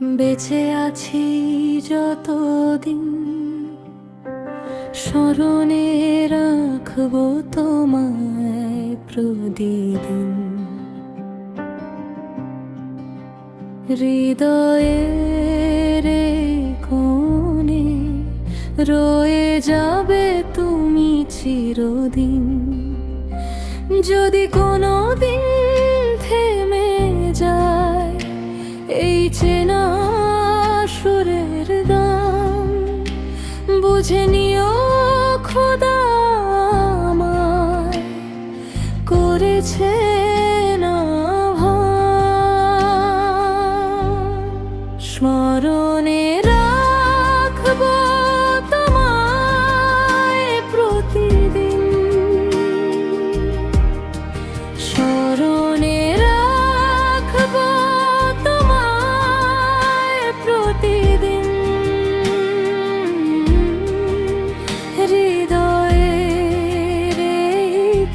বেঁচে আছি যতদিন, স্মরণে রাখবো তোমায় প্রতিদিন। হৃদয়ের কোণে রয়ে যাবে তুমি চিরদিন। যদি কোনো দিন থেমে যায় এই চেনা সুরের গান, বুঝে নিও খোদা আমায় করেছে না ভান। স্মরণে রাখবো তোমায় প্রতিদিন, স্মরণে রাখবো তোমায় প্রতিদিন। হৃদয়ের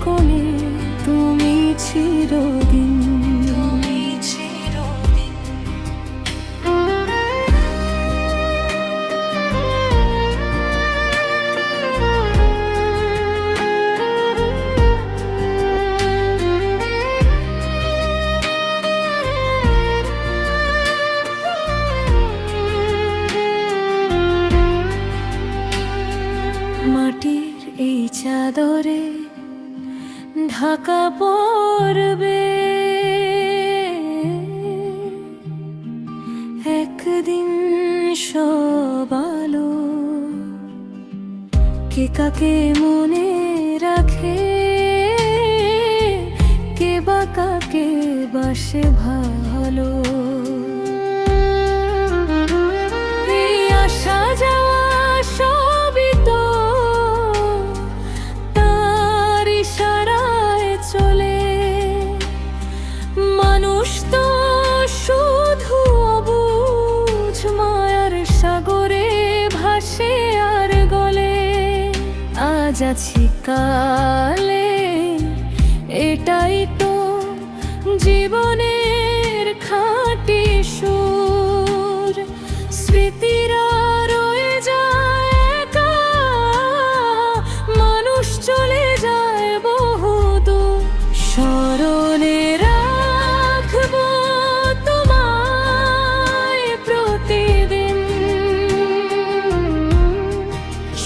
কোণে তুমি চিরদিন, তুমি চিরদিন। মাটির এই চাদরে ঢাকা পড়বে একদিন সব আলো। কে কাকে মনে রাখে, কে বা কাকে বাসে ভালো। এই আসা যাওয়া সবই তো তার ইশারায় চলে। মানুষ তো শুধু অবুঝ মায়ার সাগরে ভাসে আর গলে। আজ আছি কালে এটাই তো জীবনের খাঁটি সুর। স্মৃতিরা রয়ে যায় একা, মানুষ চলে যায় বহুদূর। স্মরণে রাখবো তোমায় প্রতিদিন,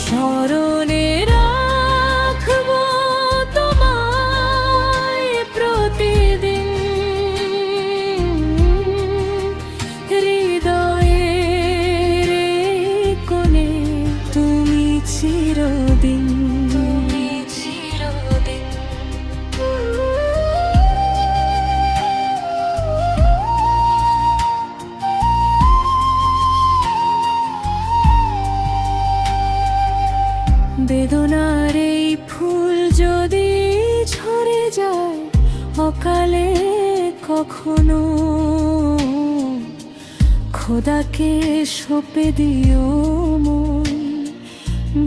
স্মরণে রাখবো তোমায় প্রতিদিন। হৃদয়ের কোণে তুমি চিরদিন, তুমি চিরদিন। বেদনার এই ফুল যদি ঝরে যায় অকালে কখনো, খোদাকে সঁপে দিও মন।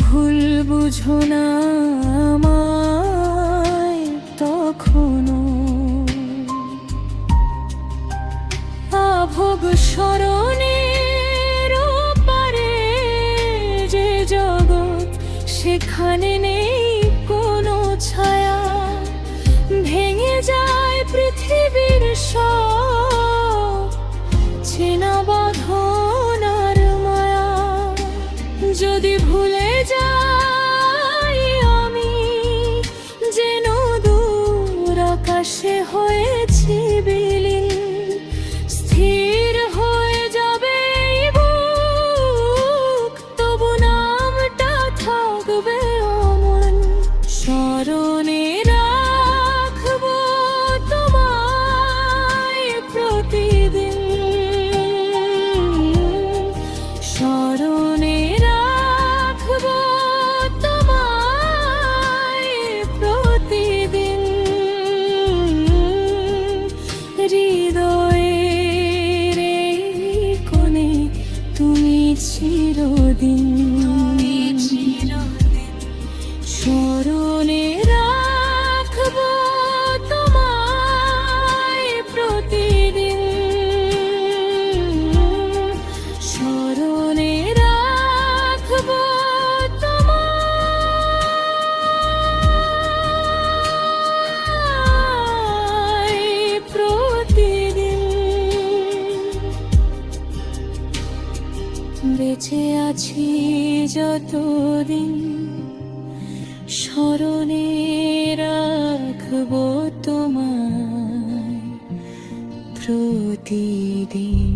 ভুল বুঝো না আমায় তখনো। আভোগ স্মরণের পারে যে জগৎ, সেখানে নেই কোনো ছায়া। ভেঙে যায় পৃথিবীর সব চেনা বাঁধন আর মায়া। যদি ভুলে যাই আমি যেন দূর আকাশে হয়েছি বিলীন। স্থির হয়ে যাবে এই বুক, তবু নামটা থাকবে অমন। স্মরণে রাখবো তোমায় প্রতিদিন, স্মরণে রাখবো তোমায় প্রতিদিন। আছি যতদিন, স্মরণে রাখবো তোমায় প্রতিদিন।